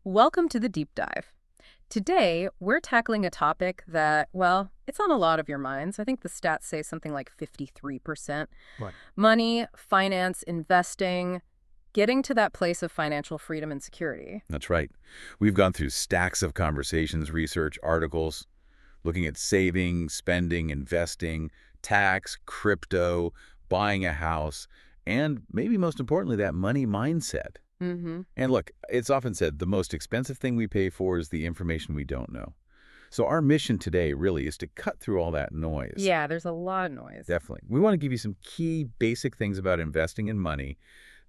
Welcome to the deep dive. Today, we're tackling a topic that, well, it's on a lot of your minds. I think the stats say something like 53%. Right. Money, finance, investing, getting to that place of financial freedom and security. That's right. We've gone through stacks of conversations, research, articles, looking at saving, spending, investing, tax, crypto, buying a house, and maybe most importantly, that money mindset. Mm-hmm. And look, it's often said the most expensive thing we pay for is the information we don't know. So our mission today really is to cut through all that noise. Yeah, there's a lot of noise. Definitely. We want to give you some key basic things about investing in money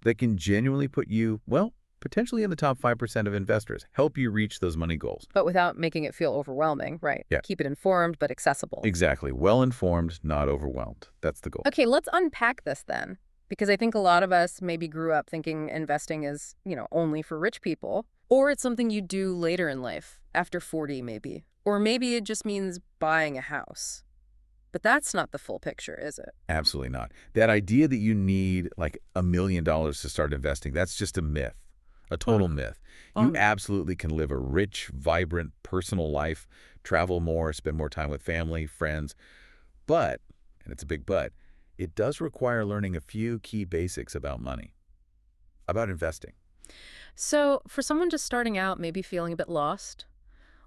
that can genuinely put you, well, potentially in the top 5% of investors, help you reach those money goals. But without making it feel overwhelming, right? Yeah. Keep it informed but accessible. Exactly. Well-informed, not overwhelmed. That's the goal. Okay, let's unpack this then. Because I think a lot of us maybe grew up thinking investing is, only for rich people. Or it's something you do later in life, after 40 maybe. Or maybe it just means buying a house. But that's not the full picture, is it? Absolutely not. That idea that you need like $1 million to start investing, that's just a myth, a total myth. You absolutely can live a rich, vibrant, personal life, travel more, spend more time with family, friends. But, and it's a big but, it does require learning a few key basics about money, about investing. So for someone just starting out, maybe feeling a bit lost,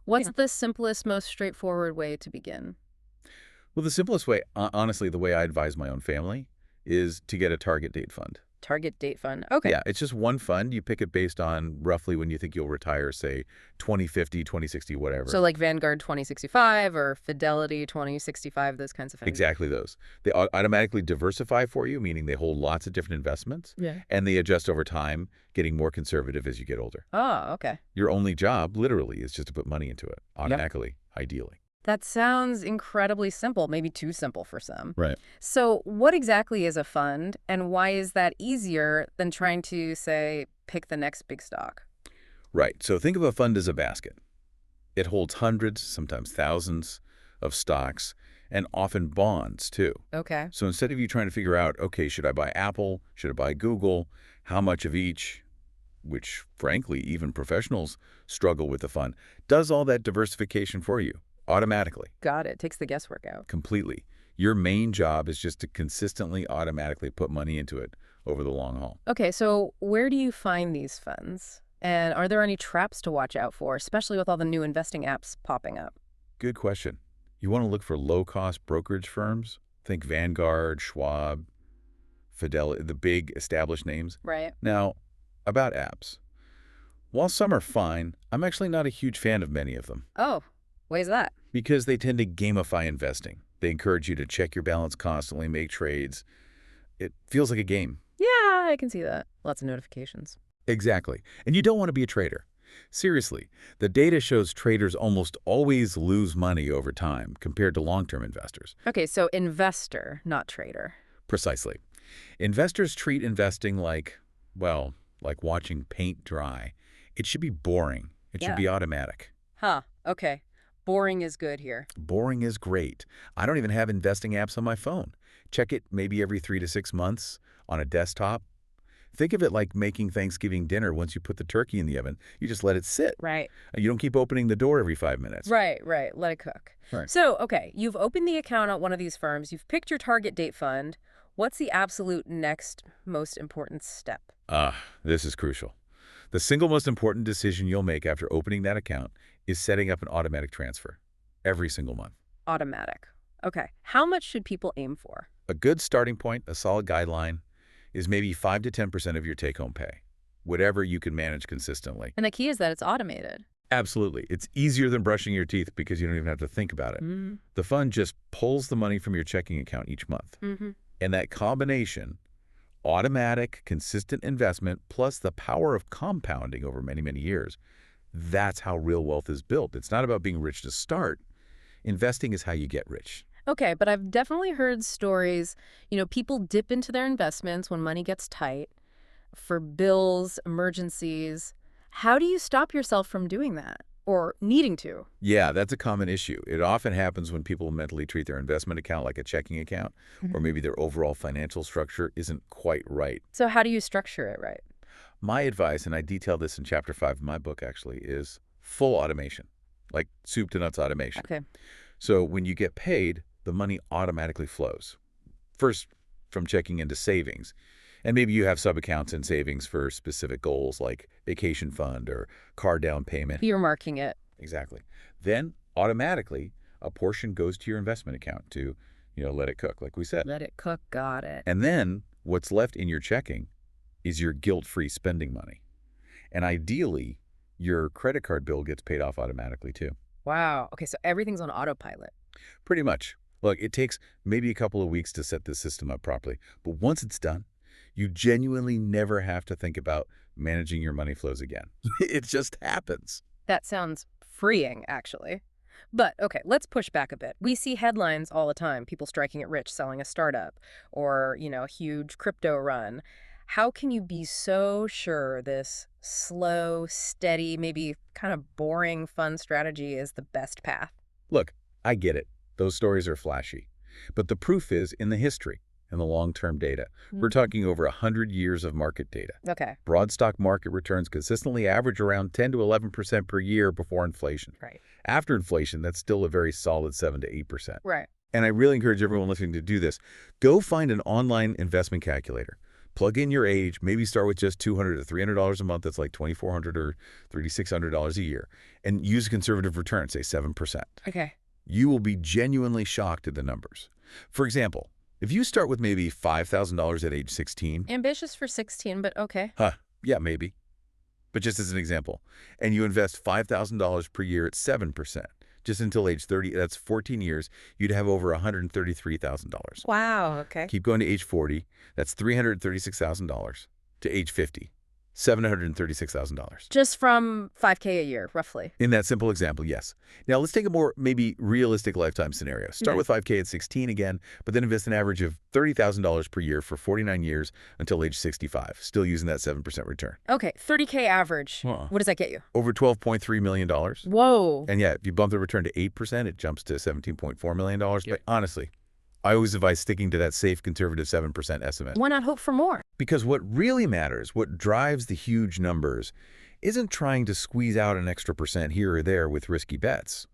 what's the simplest, most straightforward way to begin? Well, the simplest way, honestly, the way I advise my own family is to get a target date fund. Target date fund. Okay. Yeah, it's just one fund. You pick it based on roughly when you think you'll retire, say 2050, 2060, whatever. So like Vanguard 2065 or Fidelity 2065, those kinds of things. Exactly those. They automatically diversify for you, meaning they hold lots of different investments. Yeah. And they adjust over time, getting more conservative as you get older. Oh, okay. Your only job, literally, is just to put money into it, automatically, ideally. That sounds incredibly simple, maybe too simple for some. Right. So what exactly is a fund, and why is that easier than trying to, say, pick the next big stock? Right. So think of a fund as a basket. It holds hundreds, sometimes thousands, of stocks, and often bonds, too. Okay. So instead of you trying to figure out, okay, should I buy Apple? Should I buy Google? How much of each? Which, frankly, even professionals struggle with the fund. Does all that diversification for you. Automatically. Got it. Takes the guesswork out. Completely. Your main job is just to consistently, automatically put money into it over the long haul. Okay, so where do you find these funds? And are there any traps to watch out for, especially with all the new investing apps popping up? Good question. You want to look for low-cost brokerage firms? Think Vanguard, Schwab, Fidelity, the big established names. Right. Now, about apps. While some are fine, I'm actually not a huge fan of many of them. Oh, why is that? Because they tend to gamify investing. They encourage you to check your balance constantly, make trades. It feels like a game. Yeah, I can see that. Lots of notifications. Exactly. And you don't want to be a trader. Seriously, the data shows traders almost always lose money over time compared to long-term investors. Okay, so investor, not trader. Precisely. Investors treat investing like, well, like watching paint dry. It should be boring. It should be automatic. Huh, okay. Boring is good here. Boring is great. I don't even have investing apps on my phone. Check it maybe every 3 to 6 months on a desktop. Think of it like making Thanksgiving dinner. Once you put the turkey in the oven, you just let it sit. Right. You don't keep opening the door every 5 minutes. Right. Let it cook. Right. So, okay, you've opened the account at one of these firms. You've picked your target date fund. What's the absolute next most important step? This is crucial. The single most important decision you'll make after opening that account is setting up an automatic transfer every single month. Automatic. Okay. How much should people aim for? A good starting point, a solid guideline, is maybe 5 to 10% of your take-home pay, whatever you can manage consistently. And the key is that it's automated. Absolutely. It's easier than brushing your teeth because you don't even have to think about it. Mm-hmm. The fund just pulls the money from your checking account each month. Mm-hmm. And that combination, automatic, consistent investment, plus the power of compounding over many, many years, that's how real wealth is built. It's not about being rich to start. Investing is how you get rich. Okay, but I've definitely heard stories, people dip into their investments when money gets tight for bills, emergencies. How do you stop yourself from doing that or needing to? Yeah, that's a common issue. It often happens when people mentally treat their investment account like a checking account, or maybe their overall financial structure isn't quite right. So how do you structure it right? My advice, and I detail this in chapter 5 of my book actually, is full automation, like soup to nuts automation. Okay. So when you get paid, the money automatically flows. First, from checking into savings. And maybe you have sub-accounts in savings for specific goals like vacation fund or car down payment. You're marking it. Exactly. Then, automatically, a portion goes to your investment account to, let it cook, like we said. Let it cook. Got it. And then, what's left in your checking is your guilt-free spending money. And ideally, your credit card bill gets paid off automatically, too. Wow. Okay, so everything's on autopilot. Pretty much. Look, it takes maybe a couple of weeks to set this system up properly, but once it's done, you genuinely never have to think about managing your money flows again. It just happens. That sounds freeing, actually. But, okay, let's push back a bit. We see headlines all the time, people striking it rich, selling a startup, or, a huge crypto run. How can you be so sure this slow, steady, maybe kind of boring, fun strategy is the best path? Look, I get it. Those stories are flashy. But the proof is in the history and the long-term data. We're talking over 100 years of market data. Okay. Broad stock market returns consistently average around 10 to 11% per year before inflation. Right. After inflation, that's still a very solid 7 to 8%. Right. And I really encourage everyone listening to do this. Go find an online investment calculator. Plug in your age, maybe start with just $200 to $300 a month. That's like $2,400 or $3,600 a year. And use a conservative return, say 7%. Okay. You will be genuinely shocked at the numbers. For example, if you start with maybe $5,000 at age 16. Ambitious for 16, but okay. Yeah, maybe. But just as an example, and you invest $5,000 per year at 7%, just until age 30, that's 14 years, you'd have over $133,000. Wow, okay. Keep going to age 40, that's $336,000. To age 50, $736,000. Just from 5K a year, roughly. In that simple example, yes. Now, let's take a more maybe realistic lifetime scenario. Start with 5K at 16 again, but then invest an average of $30,000 per year for 49 years until age 65, still using that 7% return. Okay, 30K average. What does that get you? Over $12.3 million. Whoa. And yeah, if you bump the return to 8%, it jumps to $17.4 million. But honestly, I always advise sticking to that safe, conservative 7% estimate. Why not hope for more? Because what really matters, what drives the huge numbers, isn't trying to squeeze out an extra percent here or there with risky bets.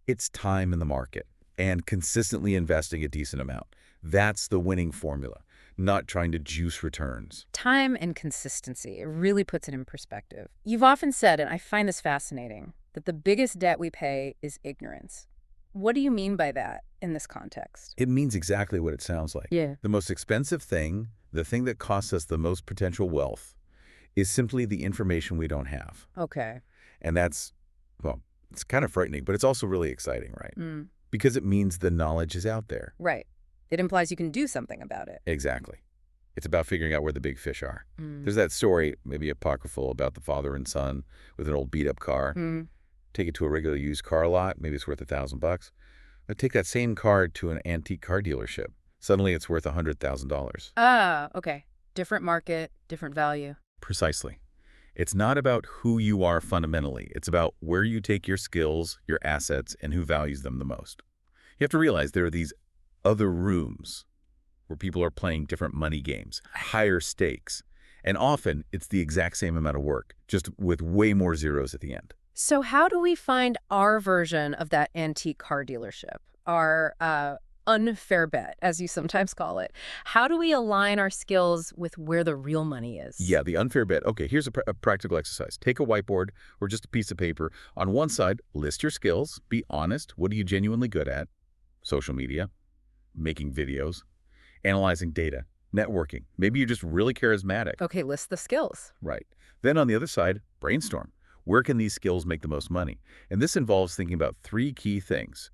It's time in the market and consistently investing a decent amount. That's the winning formula, not trying to juice returns. Time and consistency. It really puts it in perspective. You've often said, and I find this fascinating, that the biggest debt we pay is ignorance. What do you mean by that in this context? It means exactly what it sounds like. Yeah. The most expensive thing, the thing that costs us the most potential wealth, is simply the information we don't have. Okay. And that's, well, it's kind of frightening, but it's also really exciting, right? Because it means the knowledge is out there. Right. It implies you can do something about it. Exactly. It's about figuring out where the big fish are. There's that story, maybe apocryphal, about the father and son with an old beat-up car. Take it to a regular used car lot, maybe it's worth $1,000. But take that same car to an antique car dealership. Suddenly it's worth $100,000. Ah, okay. Different market, different value. Precisely. It's not about who you are fundamentally. It's about where you take your skills, your assets, and who values them the most. You have to realize there are these other rooms where people are playing different money games, higher stakes. And often it's the exact same amount of work, just with way more zeros at the end. So how do we find our version of that antique car dealership, our unfair bet, as you sometimes call it? How do we align our skills with where the real money is? Yeah, the unfair bet. Okay, here's a practical exercise. Take a whiteboard or just a piece of paper. On one side, list your skills. Be honest. What are you genuinely good at? Social media, making videos, analyzing data, networking. Maybe you're just really charismatic. Okay, list the skills. Right. Then on the other side, brainstorm. Where can these skills make the most money? And this involves thinking about 3 key things: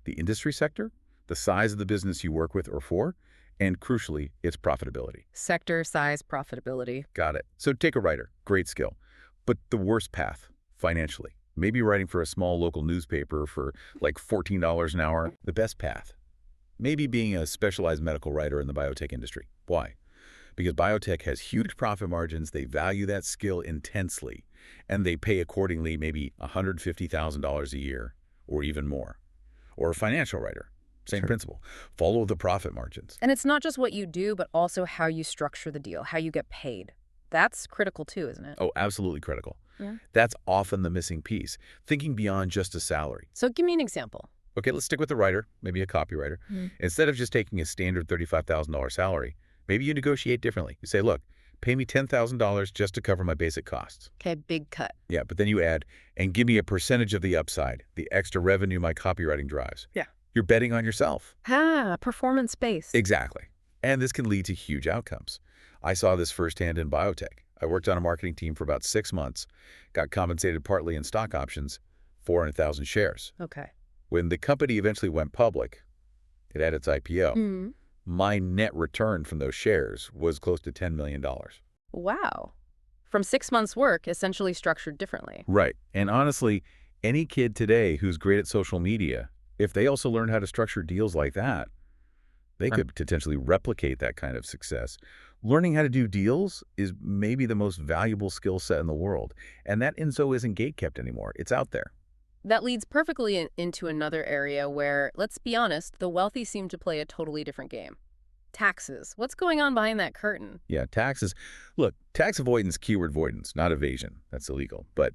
the industry sector, the size of the business you work with or for, and crucially, its profitability. Sector, size, profitability. Got it. So take a writer, great skill. But the worst path, financially. Maybe writing for a small local newspaper for like $14 an hour. The best path, maybe being a specialized medical writer in the biotech industry. Why? Because biotech has huge profit margins, they value that skill intensely, and they pay accordingly, maybe $150,000 a year or even more. Or a financial writer, same principle. Follow the profit margins. And it's not just what you do, but also how you structure the deal, how you get paid. That's critical too, isn't it? Oh, absolutely critical. Yeah. That's often the missing piece, thinking beyond just a salary. So give me an example. Okay, let's stick with the writer, maybe a copywriter. Instead of just taking a standard $35,000 salary, maybe you negotiate differently. You say, look, pay me $10,000 just to cover my basic costs. Okay, big cut. Yeah, but then you add, and give me a percentage of the upside, the extra revenue my copywriting drives. Yeah. You're betting on yourself. Performance-based. Exactly. And this can lead to huge outcomes. I saw this firsthand in biotech. I worked on a marketing team for about 6 months, got compensated partly in stock options, 400,000 shares. Okay. When the company eventually went public, it had its IPO, my net return from those shares was close to $10 million. Wow. From 6 months' work, essentially structured differently. Right. And honestly, any kid today who's great at social media, if they also learn how to structure deals like that, they could potentially replicate that kind of success. Learning how to do deals is maybe the most valuable skill set in the world. And that info isn't gatekept anymore. It's out there. That leads perfectly into another area where, let's be honest, the wealthy seem to play a totally different game. Taxes. What's going on behind that curtain? Yeah, taxes. Look, tax avoidance, keyword avoidance, not evasion. That's illegal. But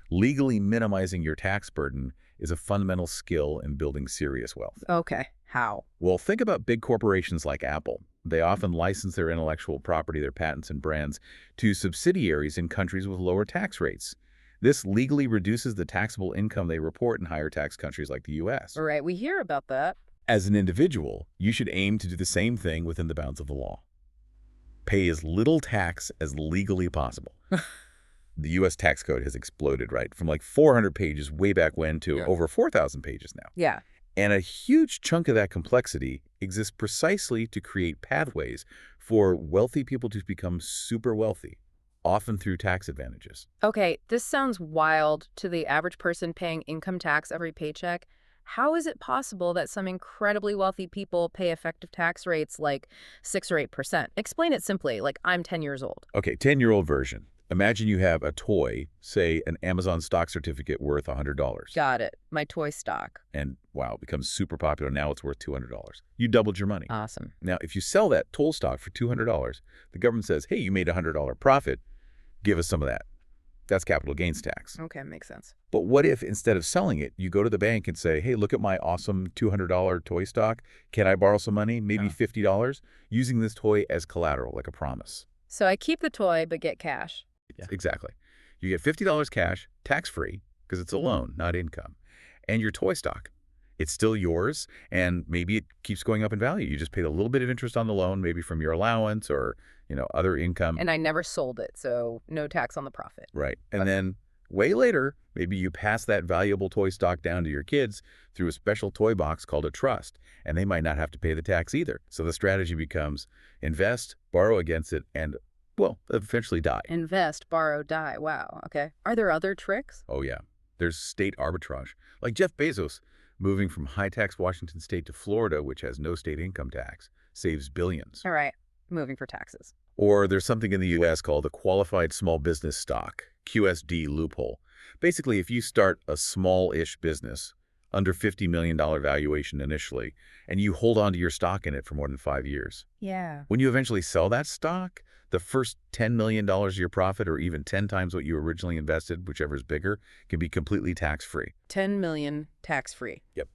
legally minimizing your tax burden is a fundamental skill in building serious wealth. Okay. How? Well, think about big corporations like Apple. They often license their intellectual property, their patents and brands, to subsidiaries in countries with lower tax rates. This legally reduces the taxable income they report in higher tax countries like the U.S. All right, we hear about that. As an individual, you should aim to do the same thing within the bounds of the law. Pay as little tax as legally possible. The U.S. tax code has exploded, right? From like 400 pages way back when to over 4,000 pages now. Yeah. And a huge chunk of that complexity exists precisely to create pathways for wealthy people to become super wealthy, often through tax advantages. Okay, this sounds wild to the average person paying income tax every paycheck. How is it possible that some incredibly wealthy people pay effective tax rates like 6 or 8%? Explain it simply, like I'm 10 years old. Okay, 10-year-old version. Imagine you have a toy, say an Amazon stock certificate worth $100. Got it. My toy stock. And wow, it becomes super popular. Now it's worth $200. You doubled your money. Awesome. Now, if you sell that toy stock for $200, the government says, hey, you made a $100 profit. Give us some of that. That's capital gains tax. Okay, makes sense. But what if instead of selling it, you go to the bank and say, hey, look at my awesome $200 toy stock. Can I borrow some money, maybe $50, using this toy as collateral, like a promise? So I keep the toy but get cash. Yeah. Exactly. You get $50 cash, tax-free, because it's a loan, not income. And your toy stock, it's still yours, and maybe it keeps going up in value. You just paid a little bit of interest on the loan, maybe from your allowance or, other income. And I never sold it, so no tax on the profit. Right. And then way later, maybe you pass that valuable toy stock down to your kids through a special toy box called a trust, and they might not have to pay the tax either. So the strategy becomes invest, borrow against it, and eventually die. Invest, borrow, die. Wow. Okay. Are there other tricks? Oh, yeah. There's state arbitrage. Like Jeff Bezos, moving from high-tax Washington state to Florida, which has no state income tax, saves billions. All right. Moving for taxes. Or there's something in the U.S. called the Qualified Small Business Stock, QSD loophole. Basically, if you start a small-ish business, under $50 million valuation initially, and you hold on to your stock in it for more than 5 years. Yeah. When you eventually sell that stock, the first $10 million of your profit, or even 10 times what you originally invested, whichever is bigger, can be completely tax-free. 10 million tax-free. Yep.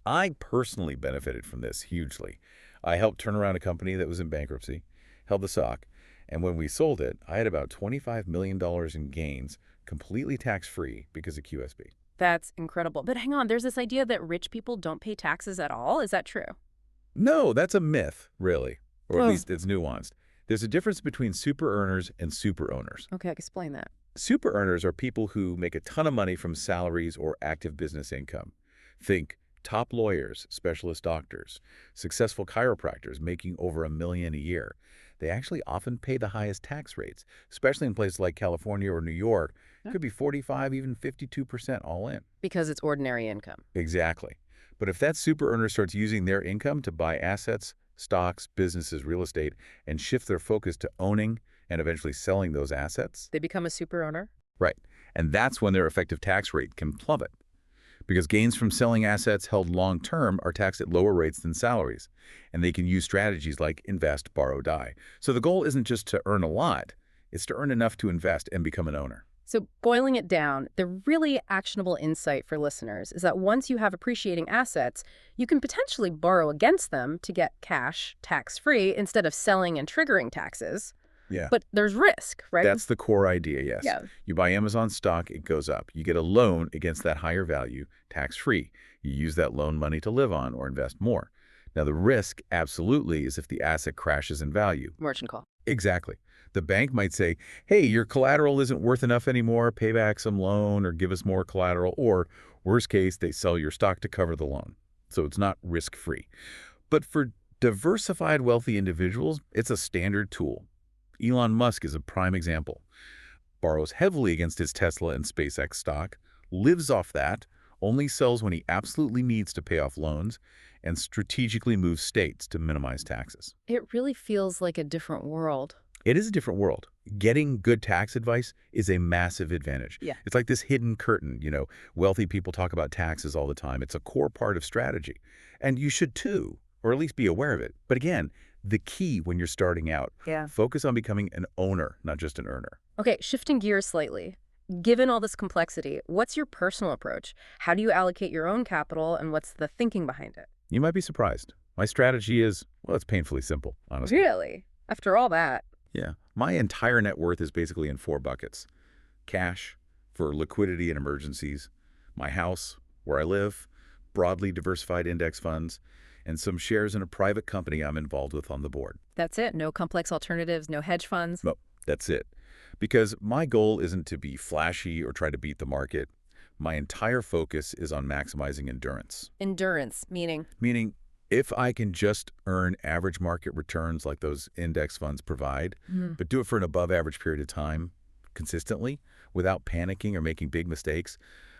I personally benefited from this hugely. I helped turn around a company that was in bankruptcy, held the stock, and when we sold it, I had about $25 million in gains, completely tax-free because of QSB. That's incredible. But hang on, there's this idea that rich people don't pay taxes at all. Is that true? No, that's a myth, really. Or at least it's nuanced. There's a difference between super earners and super owners. Okay, explain that. Super earners are people who make a ton of money from salaries or active business income. Think top lawyers, specialist doctors, successful chiropractors making over $1 million a year. They actually often pay the highest tax rates, especially in places like California or New York. It could be 45, even 52% all in. Because it's ordinary income. Exactly. But if that super earner starts using their income to buy assets, stocks, businesses, real estate, and shift their focus to owning and eventually selling those assets. They become a super owner? Right. And that's when their effective tax rate can plummet. Because gains from selling assets held long-term are taxed at lower rates than salaries. And they can use strategies like invest, borrow, die. So the goal isn't just to earn a lot. It's to earn enough to invest and become an owner. So boiling it down, the really actionable insight for listeners is that once you have appreciating assets, you can potentially borrow against them to get cash tax-free instead of selling and triggering taxes. Yeah. But there's risk, right? That's the core idea, yes. Yeah. You buy Amazon stock, it goes up. You get a loan against that higher value, tax-free. You use that loan money to live on or invest more. Now, the risk, absolutely, is if the asset crashes in value. Margin call. Exactly. The bank might say, hey, your collateral isn't worth enough anymore, pay back some loan or give us more collateral, or worst case, they sell your stock to cover the loan. So it's not risk-free. But for diversified wealthy individuals, it's a standard tool. Elon Musk is a prime example. Borrows heavily against his Tesla and SpaceX stock, lives off that, only sells when he absolutely needs to pay off loans, and strategically moves states to minimize taxes. It really feels like a different world. It is a different world. Getting good tax advice is a massive advantage. Yeah. It's like this hidden curtain. Wealthy people talk about taxes all the time. It's a core part of strategy. And you should too, or at least be aware of it. But again, the key when you're starting out, focus on becoming an owner, not just an earner. Okay, shifting gears slightly. Given all this complexity, what's your personal approach? How do you allocate your own capital, and what's the thinking behind it? You might be surprised. My strategy is, well, it's painfully simple, honestly. Really? After all that? Yeah. My entire net worth is basically in 4 buckets. Cash for liquidity and emergencies, my house, where I live, broadly diversified index funds, and some shares in a private company I'm involved with on the board. That's it? No complex alternatives, no hedge funds? No, that's it. Because my goal isn't to be flashy or try to beat the market. My entire focus is on maximizing endurance. Endurance, meaning? Meaning, if I can just earn average market returns like those index funds provide, but do it for an above-average period of time consistently without panicking or making big mistakes,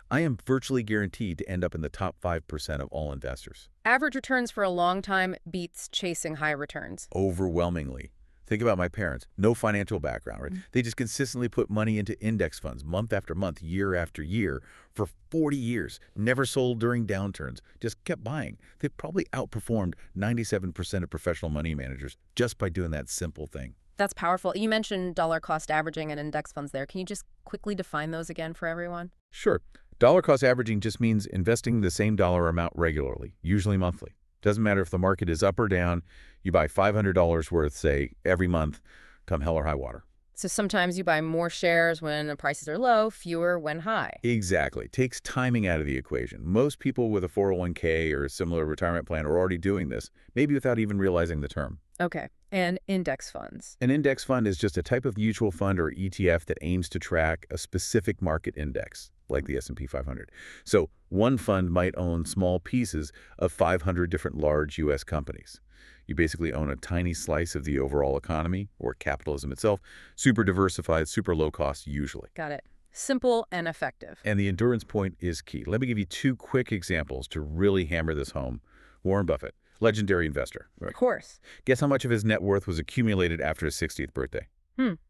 I am virtually guaranteed to end up in the top 5% of all investors. Average returns for a long time beats chasing high returns. Overwhelmingly. Think about my parents. No financial background, right? They just consistently put money into index funds month after month, year after year for 40 years. Never sold during downturns. Just kept buying. They probably outperformed 97% of professional money managers just by doing that simple thing. That's powerful. You mentioned dollar cost averaging and index funds there. Can you just quickly define those again for everyone? Sure. Dollar cost averaging just means investing the same dollar amount regularly, usually monthly. Doesn't matter if the market is up or down. You buy $500 worth, say, every month, come hell or high water. So sometimes you buy more shares when the prices are low, fewer when high. Exactly. Takes timing out of the equation. Most people with a 401k or a similar retirement plan are already doing this, maybe without even realizing the term. Okay. And index funds. An index fund is just a type of mutual fund or ETF that aims to track a specific market index, like the S&P 500. So one fund might own small pieces of 500 different large U.S. companies. You basically own a tiny slice of the overall economy, or capitalism itself, super diversified, super low cost usually. Got it. Simple and effective. And the endurance point is key. Let me give you 2 quick examples to really hammer this home. Warren Buffett, legendary investor. Right? Of course. Guess how much of his net worth was accumulated after his 60th birthday?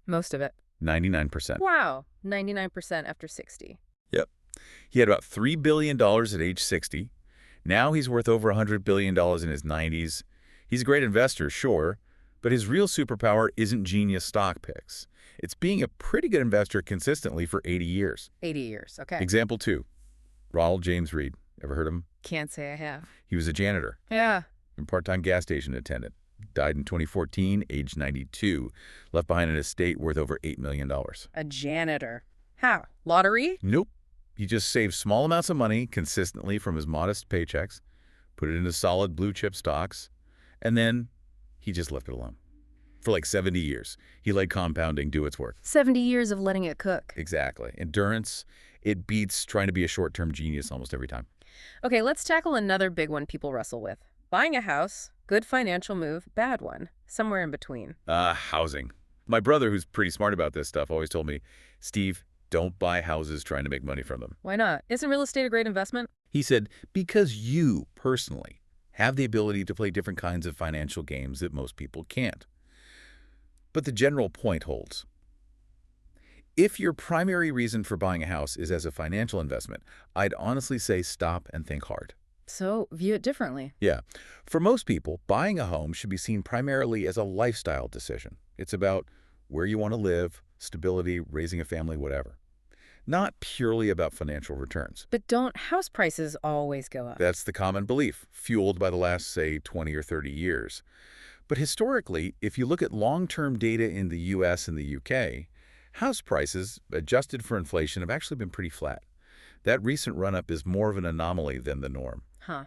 Most of it. 99%. Wow. 99% after 60. Yep. He had about $3 billion at age 60. Now he's worth over $100 billion in his 90s. He's a great investor, sure, but his real superpower isn't genius stock picks. It's being a pretty good investor consistently for 80 years. 80 years. Okay. Example 2, Ronald James Reed. Ever heard of him? Can't say I have. He was a janitor Yeah. and part-time gas station attendant. Died in 2014, age 92. Left behind an estate worth over $8 million. A janitor. How? Lottery? Nope. He just saved small amounts of money consistently from his modest paychecks, put it into solid blue-chip stocks, and then he just left it alone. For like 70 years, he let compounding do its work. 70 years of letting it cook. Exactly. Endurance, it beats trying to be a short-term genius almost every time. Okay, let's tackle another big one people wrestle with. Buying a house, good financial move, bad one. Somewhere in between. Housing. My brother, who's pretty smart about this stuff, always told me, Steve, don't buy houses trying to make money from them. Why not? Isn't real estate a great investment? He said, because you, personally, have the ability to play different kinds of financial games that most people can't. But the general point holds. If your primary reason for buying a house is as a financial investment, I'd honestly say stop and think hard. So view it differently. Yeah. For most people, buying a home should be seen primarily as a lifestyle decision. It's about where you want to live, stability, raising a family, whatever. Not purely about financial returns. But don't house prices always go up? That's the common belief, fueled by the last, say, 20 or 30 years. But historically, if you look at long-term data in the US and the UK, house prices, adjusted for inflation, have actually been pretty flat. That recent run-up is more of an anomaly than the norm. Huh.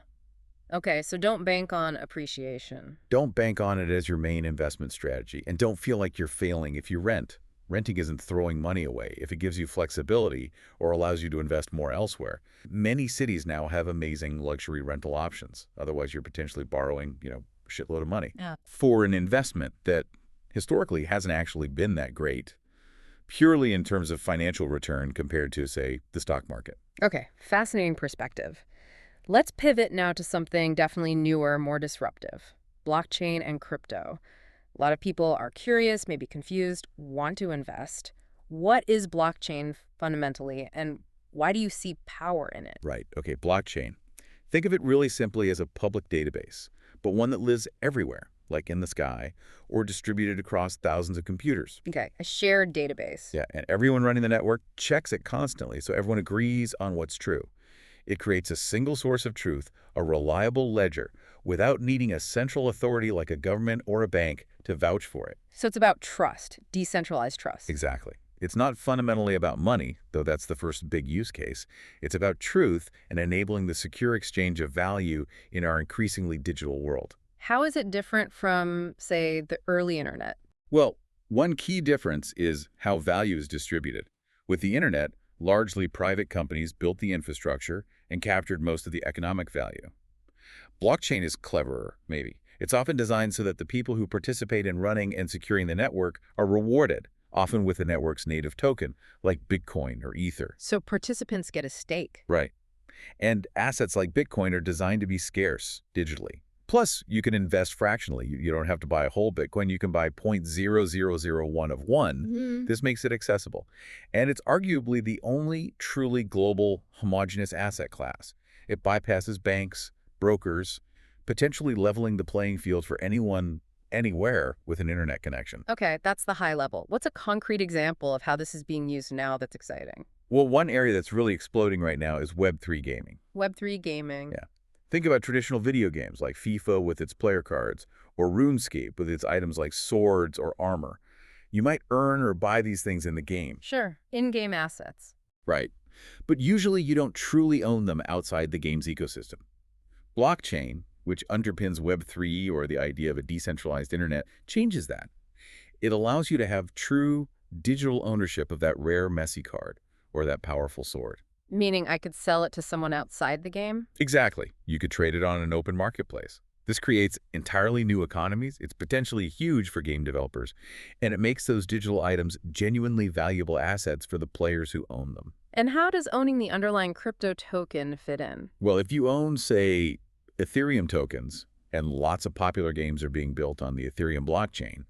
Okay, so don't bank on appreciation. Don't bank on it as your main investment strategy, and don't feel like you're failing if you rent. Renting isn't throwing money away if it gives you flexibility or allows you to invest more elsewhere. Many cities now have amazing luxury rental options. Otherwise, you're potentially borrowing, a shitload of money for an investment that historically hasn't actually been that great, purely in terms of financial return compared to, say, the stock market. Okay, fascinating perspective. Let's pivot now to something definitely newer, more disruptive. Blockchain and crypto. A lot of people are curious, maybe confused, want to invest. What is blockchain fundamentally, and why do you see power in it? Right. Okay, blockchain. Think of it really simply as a public database, but one that lives everywhere, like in the sky, or distributed across thousands of computers. Okay, a shared database. Yeah, and everyone running the network checks it constantly, so everyone agrees on what's true. It creates a single source of truth, a reliable ledger, without needing a central authority like a government or a bank to vouch for it. So it's about trust, decentralized trust. Exactly. It's not fundamentally about money, though that's the first big use case. It's about truth and enabling the secure exchange of value in our increasingly digital world. How is it different from, say, the early internet? Well, one key difference is how value is distributed. With the internet, largely private companies built the infrastructure and captured most of the economic value. Blockchain is cleverer, maybe. It's often designed so that the people who participate in running and securing the network are rewarded, often with the network's native token, like Bitcoin or Ether. So participants get a stake. Right. And assets like Bitcoin are designed to be scarce digitally. Plus, you can invest fractionally. You don't have to buy a whole Bitcoin. You can buy 0.0001 of one. This makes it accessible. And it's arguably the only truly global homogeneous asset class. It bypasses banks, brokers, potentially leveling the playing field for anyone, anywhere with an internet connection. Okay, that's the high level. What's a concrete example of how this is being used now that's exciting? Well, one area that's really exploding right now is Web3 gaming. Web3 gaming. Yeah. Think about traditional video games like FIFA with its player cards, or RuneScape with its items like swords or armor. You might earn or buy these things in the game. Sure, in-game assets. Right. But usually you don't truly own them outside the game's ecosystem. Blockchain, which underpins Web3 or the idea of a decentralized internet, changes that. It allows you to have true digital ownership of that rare messy card or that powerful sword. Meaning I could sell it to someone outside the game? Exactly. You could trade it on an open marketplace. This creates entirely new economies. It's potentially huge for game developers, and it makes those digital items genuinely valuable assets for the players who own them. And how does owning the underlying crypto token fit in? Well, if you own, say, Ethereum tokens, and lots of popular games are being built on the Ethereum blockchain,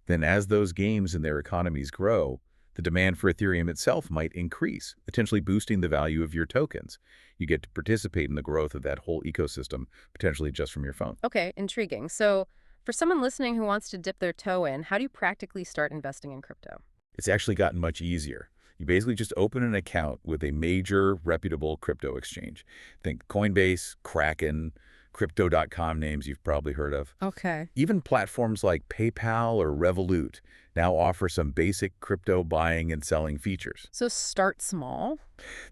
then as those games and their economies grow, the demand for Ethereum itself might increase, potentially boosting the value of your tokens. You get to participate in the growth of that whole ecosystem, potentially just from your phone. Okay, intriguing. So for someone listening who wants to dip their toe in, how do you practically start investing in crypto? It's actually gotten much easier. You basically just open an account with a major reputable crypto exchange. Think Coinbase, Kraken, Crypto.com, names you've probably heard of. Okay. Even platforms like PayPal or Revolut now offer some basic crypto buying and selling features. So start small?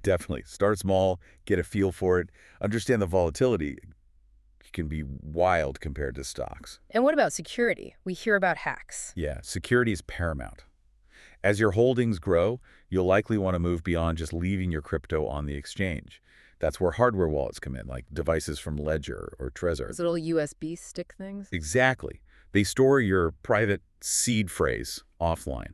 Definitely. Start small, get a feel for it, understand the volatility. It can be wild compared to stocks. And what about security? We hear about hacks. Yeah, security is paramount. As your holdings grow, you'll likely want to move beyond just leaving your crypto on the exchange. That's where hardware wallets come in, like devices from Ledger or Trezor. Those little USB stick things? Exactly. They store your private seed phrase offline.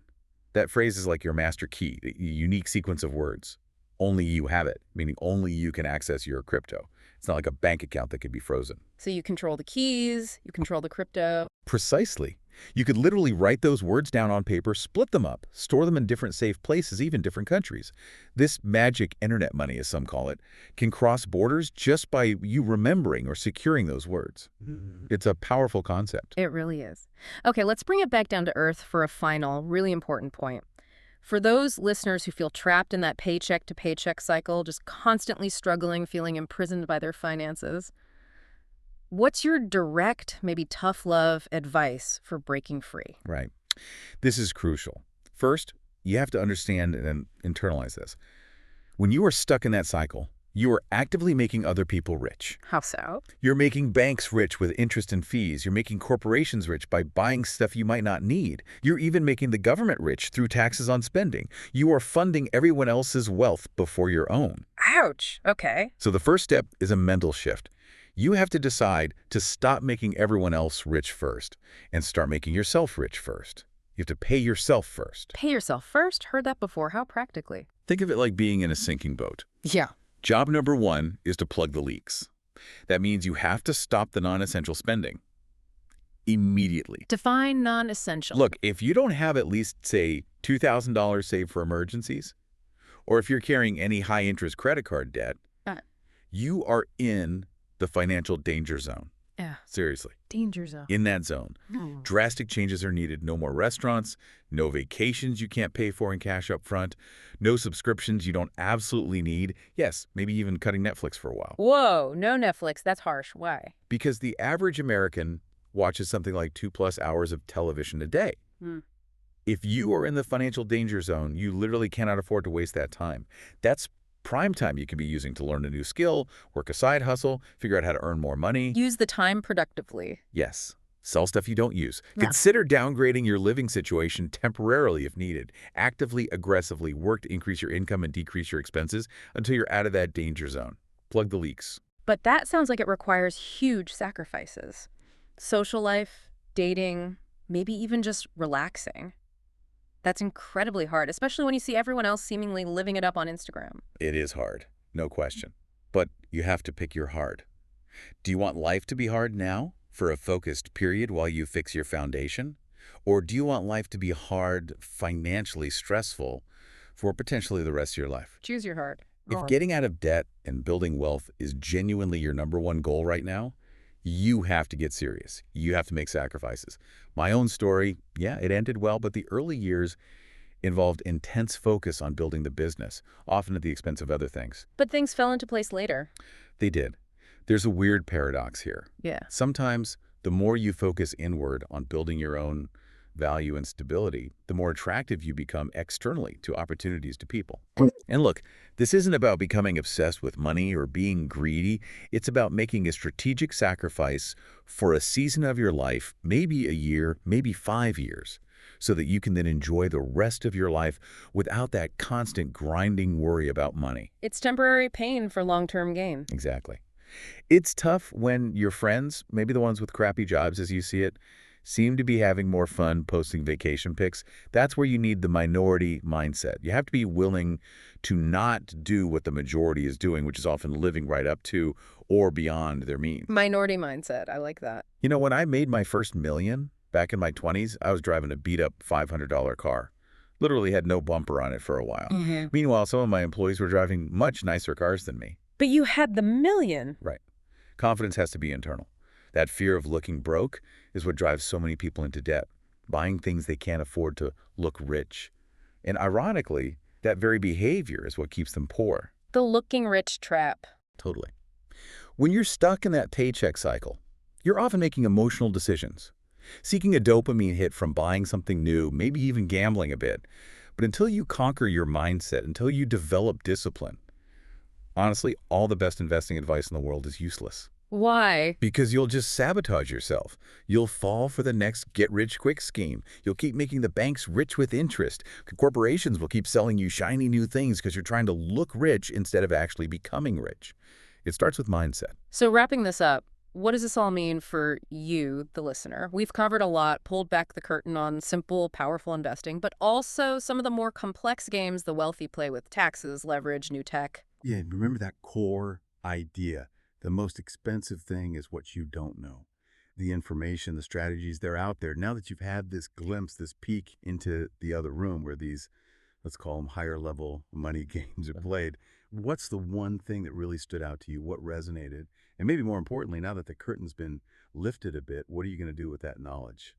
That phrase is like your master key, a unique sequence of words. Only you have it, meaning only you can access your crypto. It's not like a bank account that could be frozen. So you control the keys, you control the crypto. Precisely. You could literally write those words down on paper, split them up, store them in different safe places, even different countries. This magic internet money, as some call it, can cross borders just by you remembering or securing those words. It's a powerful concept. It really is. Okay, let's bring it back down to earth for a final, really important point. For those listeners who feel trapped in that paycheck to paycheck cycle, just constantly struggling, feeling imprisoned by their finances, what's your direct, maybe tough love advice for breaking free? Right. This is crucial. First, you have to understand and internalize this. When you are stuck in that cycle, you are actively making other people rich. How so? You're making banks rich with interest and fees. You're making corporations rich by buying stuff you might not need. You're even making the government rich through taxes on spending. You are funding everyone else's wealth before your own. Ouch. Okay. So the first step is a mental shift. You have to decide to stop making everyone else rich first and start making yourself rich first. You have to pay yourself first. Pay yourself first? Heard that before. How practically? Think of it like being in a sinking boat. Yeah. Job number one is to plug the leaks. That means you have to stop the non-essential spending immediately. Define non-essential. Look, if you don't have at least, say, $2,000 saved for emergencies, or if you're carrying any high-interest credit card debt, Uh. you are in the financial danger zone. Yeah. Seriously. Danger zone. In that zone. Drastic changes are needed. No more restaurants, no vacations you can't pay for in cash up front, no subscriptions you don't absolutely need. Yes, maybe even cutting Netflix for a while. Whoa, no Netflix. That's harsh. Why? Because the average American watches something like 2+ hours of television a day. Hmm. If you are in the financial danger zone, you literally cannot afford to waste that time. That's prime time you could be using to learn a new skill, work a side hustle, figure out how to earn more money. Use the time productively. Yes. Sell stuff you don't use. Yeah. Consider downgrading your living situation temporarily if needed. Actively, aggressively work to increase your income and decrease your expenses until you're out of that danger zone. Plug the leaks. But that sounds like it requires huge sacrifices. Social life, dating, maybe even just relaxing. That's incredibly hard, especially when you see everyone else seemingly living it up on Instagram. It is hard, no question. But you have to pick your hard. Do you want life to be hard now for a focused period while you fix your foundation? Or do you want life to be hard, financially stressful for potentially the rest of your life? Choose your hard. If getting out of debt and building wealth is genuinely your #1 goal right now, you have to get serious. You have to make sacrifices. My own story, yeah, it ended well, but the early years involved intense focus on building the business, often at the expense of other things. But things fell into place later. They did. There's a weird paradox here. Yeah. Sometimes the more you focus inward on building your own value and stability, the more attractive you become externally to opportunities to people. And look, this isn't about becoming obsessed with money or being greedy. It's about making a strategic sacrifice for a season of your life, maybe a year, maybe 5 years, so that you can then enjoy the rest of your life without that constant grinding worry about money. It's temporary pain for long-term gain. Exactly. It's tough when your friends, maybe the ones with crappy jobs as you see it, seem to be having more fun posting vacation pics. That's where you need the minority mindset. You have to be willing to not do what the majority is doing, which is often living right up to or beyond their means. Minority mindset. I like that. You know, when I made my first million back in my 20s, I was driving a beat-up $500 car. Literally had no bumper on it for a while. Meanwhile, some of my employees were driving much nicer cars than me. But you had the million. Right. Confidence has to be internal. That fear of looking broke is what drives so many people into debt, buying things they can't afford to look rich. And ironically, that very behavior is what keeps them poor. The looking rich trap. Totally. When you're stuck in that paycheck cycle, you're often making emotional decisions, seeking a dopamine hit from buying something new, maybe even gambling a bit. But until you conquer your mindset, until you develop discipline, honestly, all the best investing advice in the world is useless. Why? Because you'll just sabotage yourself. You'll fall for the next get-rich-quick scheme. You'll keep making the banks rich with interest. Corporations will keep selling you shiny new things because you're trying to look rich instead of actually becoming rich. It starts with mindset. So wrapping this up, what does this all mean for you, the listener? We've covered a lot, pulled back the curtain on simple, powerful investing, but also some of the more complex games the wealthy play with taxes, leverage, new tech. Yeah, remember that core idea. The most expensive thing is what you don't know. The information, the strategies, they're out there. Now that you've had this glimpse, this peek into the other room where these, let's call them higher level money games are played, what's the one thing that really stood out to you? What resonated? And maybe more importantly, now that the curtain's been lifted a bit, what are you going to do with that knowledge?